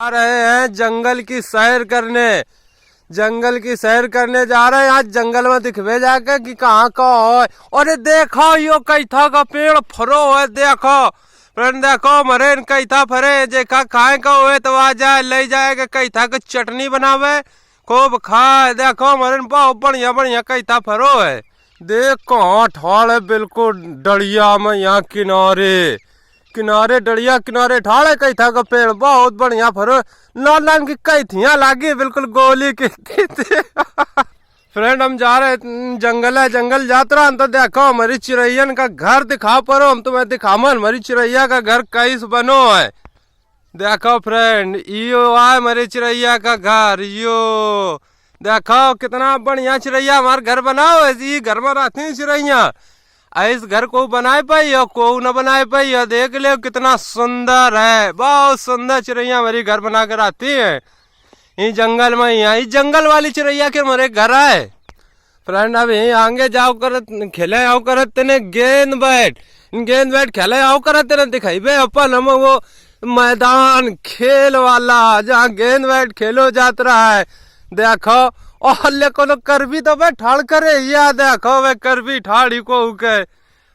आ रहे हैं जंगल की सैर करने। जंगल की सैर करने जा रहे हैं। आज जंगल में दिखवे जाके कि कहाँ का हो। अरे देखो यो कैथा का पेड़ फरो है। देखो फ्रेंड देखो मरे कैथा फरे जेखा खाए का हुए तो आ जाए ले जाएगा कैथा की चटनी बनावे खूब खाए। देखो मरे बहुत बढ़िया बढ़िया कैथा फरो है। देख कहाँ ठाड़ है बिल्कुल डलिया में यहाँ किनारे किनारे डलिया किनारे ठाड़े कैथा का पेड़ बहुत बढ़िया फरो। लाइन की कैथियां लागी बिल्कुल गोली की फ्रेंड हम जा रहे जंगल है। जंगल यात्रा तो देखो हमारी चिड़ैयन का घर दिखाओ परो। हम तुम्हें दिखावन हमारी चिड़ैया का घर कैस बनो है। देखो फ्रेंड यो है हमारी चिड़ैया का घर। यो देखो कितना बढ़िया चिड़ैया हमारा घर बनाओ। ऐसी घर में रहती है चिड़ैया। इस घर को बनाए पाई हो को न बनाए पाई हो। देख ले कितना सुंदर है। बहुत सुंदर चिड़ैया हमारी घर बना कर आती है इस जंगल में। यहाँ इस जंगल वाली चिड़ैया के हमारे घर है। फ्रेंड अब यही आगे जाओ कर खेले आओ कर तेने गेंद बैट खेले आओ कर तेने दिखाई बे अपन हम वो मैदान खेल वाला जहाँ गेंद बैट खेलो जात रहा है। देखो और लेकिन कर भी तो वे ठाड़ करे या देखो वे कर भी ठाड़ी को के।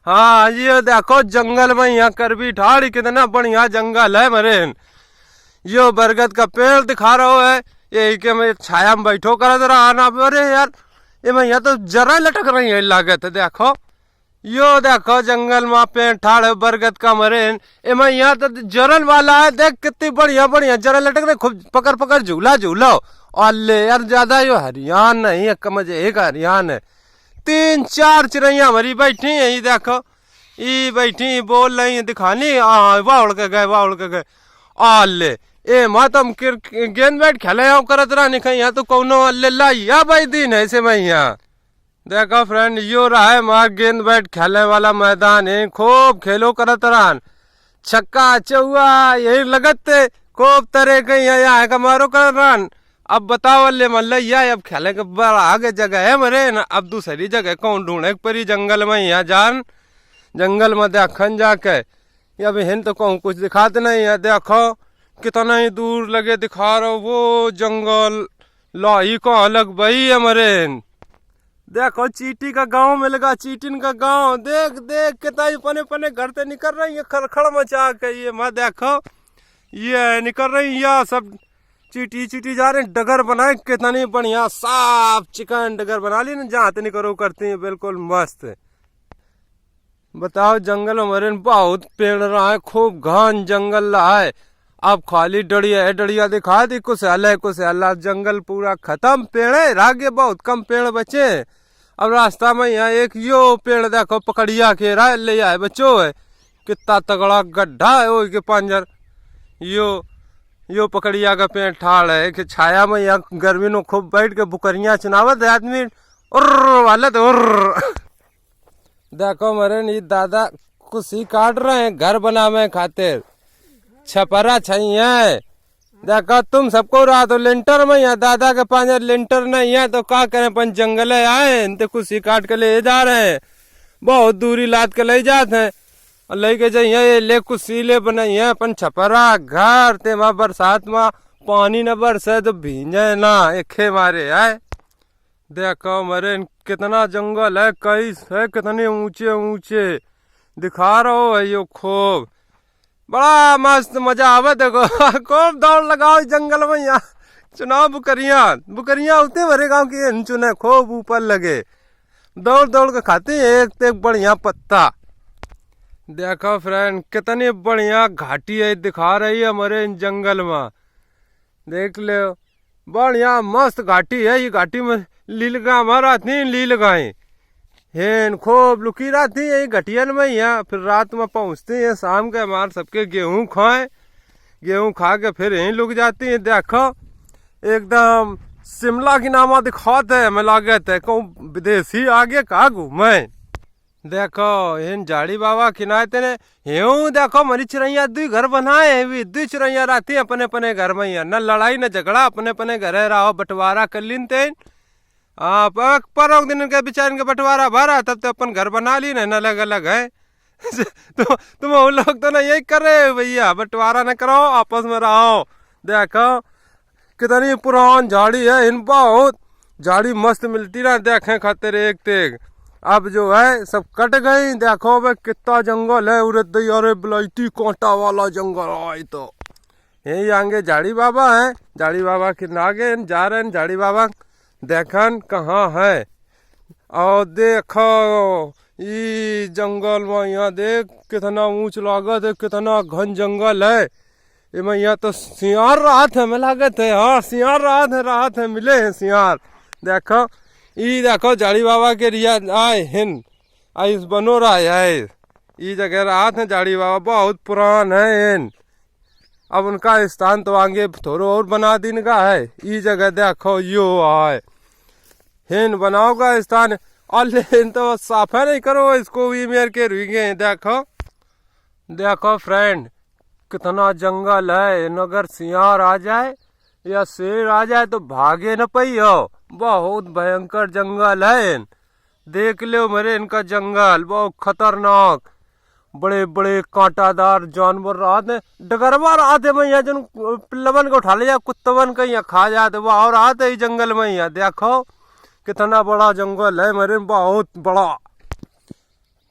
हाँ ये देखो जंगल में यहाँ कर भी ठाड़ी कितना बढ़िया जंगल है मरे। यो बरगद का पेड़ दिखा रहा है। यही के मैं छाया में बैठो कर रहा ना। अरे यार ये मैं यहाँ तो जरा लटक रही है लागत। देखो यो देखो जंगल में पेड़ ठाड़ है बरगद का मरे। ए मैं यहाँ तो जरन वाला है। देख कितनी बढ़िया बढ़िया जरा लटक रहे खूब पकड़ पकड़ झूला झूलो। और ले यार ज्यादा यो हरियाण नहीं है कम एक हरियाण है। 3-4 चिड़ैया हमारी बैठी है। ये देखो ये बैठी बोल रही है दिखानी वाह उड़ के गए आ ले ए माँ तुम गेंद बैट खेले आओ करत रहा नहीं यहाँ तो कौनो अल्ले लाइया भाई दिन ऐसे मैं यहाँ। देखो फ्रेंड यो रहा है माँ गेंद बैट खेलने वाला मैदान है। खूब खेलो करत रहा छक्का चौआ यही लगते खूब तरह के यहाँ का मारो कर रहा। अब बताओ अल्ले मल्लैया अब खेले के बड़ा आगे जगह है मरे ना। अब दूसरी जगह कौन ढूंढे परी जंगल में यहाँ जान जंगल में देखन जाके अब हिन तो कहूँ कुछ दिखाते नहीं है। देखो कितना ही दूर लगे दिखा रहा वो जंगल लाही को अलग बही है मरे। देखो चीटी का गांव में लगा चीटिन का गांव। देख देख कितना पने पने घर से निकल रही है खड़खड़ मचा के। ये मैं देखो ये निकल रही है सब चीटी जा रहे डगर बनाए कितनी बढ़िया साफ चिकन डगर बना ली ना जहाँ नहीं करो करती है बिल्कुल मस्त। बताओ जंगल हमारे बहुत पेड़ रहा है खूब घन जंगल रहा है। अब खाली डड़िया है डड़िया दिखा दी कुछ अलग जंगल पूरा खत्म पेड़ है आगे बहुत कम पेड़ बचे। अब रास्ता में यहाँ एक यो पेड़ देखो पकड़िया के रहा ले आए बच्चों है कितना तगड़ा गड्ढा है वो के पंजर। यो पकड़िया का पेड़ ठाड़ है कि छाया में यहाँ गर्मी में खूब बैठ के बुकरियां चुनावत है आदमी उर्र वाले तो उर्र। देखो मरे दादा कुछ काट रहे हैं घर बनावे खातिर छपरा चाहिए। देखो तुम सबको रात तो लेंटर में यहाँ दादा के पास लेंटर नहीं है तो क्या करें अपन जंगल आए तो कुछ काट के ले जा रहे हैं। बहुत दूरी लाद के ले जाते हैं और लेके जाइए ले कुछ सीले बनाई है अपन छपरा घर ते वहाँ बरसात में पानी न बरसे तो भींजे ना एक मारे है। देखो मरे कितना जंगल है कैस है कितने ऊंचे ऊंचे दिखा रहा है यो खूब बड़ा मस्त मजा आवे। देखो खूब दौड़ लगाओ जंगल में यहाँ चुनाव बुकरियां उतने भरे गाँव की चुने खूब ऊपर लगे दौड़ दौड़ के खाते एक बढ़िया पत्ता। देखो फ्रेंड कितनी बढ़िया घाटी है दिखा रही है हमारे जंगल में। देख ले बढ़िया मस्त घाटी है। ये घाटी में लीलगाय हमारा थी लीलगाय हेन खूब लुकी रहती है ये घटियन में यहाँ। फिर रात में पहुँचती है शाम के हमारे सबके गेहूँ खाए गेहूँ खा के फिर यहीं लुक जाती है। देखो एकदम शिमला की नामा दिखाते है मैं लागत है कहूँ विदेशी आगे कहा घूमे। देखो इन झाड़ी बाबा किनारे तेने यूं देखो मरी चिड़ैया दू घर बनाए भी दू चिड़ैया रहती अपने अपने घर में न लड़ाई न झगड़ा अपने अपने घर रहो बंटवारा कर लीन तेन। हाँ पर दिन के बेचारे के बंटवारा भरा तब तो अपन घर बना ली न अलग अलग है। तो तुम लोग तो ना यही कर रहे भैया बंटवारा न करो आपस में रहो देखो कितनी पुरान झाड़ी है, इन बहुत झाड़ी मस्त मिलती ना देखे खातिर एक तेग। अब जो है सब कट गई। देखो भाई कितना जंगल है, उरे अरे ब्लाइटी कांटा वाला जंगल है। तो यही आगे झाड़ी बाबा है, झाड़ी बाबा के आगे जा रहे हैं। झाड़ी बाबा देखन कहाँ है। और देखो ये जंगल में यहाँ देख कितना ऊंच लागत है, कितना घन जंगल है। ये मैं यहाँ तो सियार रात है, मैं लागत है। हाँ सियार रात है मिले हैं सियार। देखो ये देखो झाड़ी बाबा के रिया आए हिन आइस बनो रहा है। ये जगह रात है झाड़ी बाबा बहुत पुरान है इन। अब उनका स्थान तो आगे थोड़ा और बना दिन का है। ये जगह देखो यो आए हिन बनाओगा स्थान। और लेकिन तो साफा नहीं करो इसको भी मेर के रुई गए। देखो फ्रेंड कितना जंगल है। अगर सियार आ जाए या शेर आ जाए तो भागे न पई हो। बहुत भयंकर जंगल है। देख लो मेरे इनका जंगल बहुत खतरनाक। बड़े बड़े कांटादार जानवर रहते, डगरवा रहते भैया जन पिल्लवन को उठा ले जा, कुत्तवन का यहाँ खा जाते वो और आते ही जंगल में। यहाँ देखो कितना बड़ा जंगल है मेरे, बहुत बड़ा।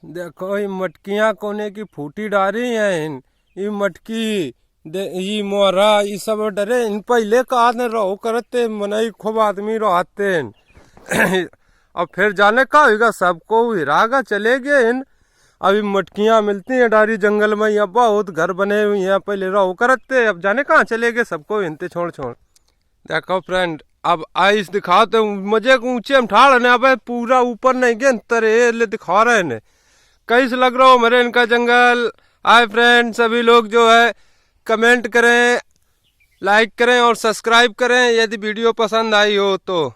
देखो ये मटकियाँ कोने की फूटी डारी हैं। ये मटकी ये मोरा ये सब डरे इन पहले कहा रहो करते मनाई खूब आदमी रहते। अब फिर जाने का होगा सबको हिरागा चले गए इन। अभी मटकियाँ मिलती हैं डारी जंगल में। यहाँ बहुत घर बने हुए हैं, पहले रहो करते अब जाने कहाँ चले गए सबको हिनते छोड़। देखो फ्रेंड अब आइस दिखाते मजे को ऊंचे हम ठाड़ ने। अब पूरा ऊपर नहीं गए तरे ले दिखा रहे हैं। कैसे लग रहा हो मेरे इनका जंगल। हाय फ्रेंड सभी लोग जो है कमेंट करें, लाइक करें और सब्सक्राइब करें यदि वीडियो पसंद आई हो तो।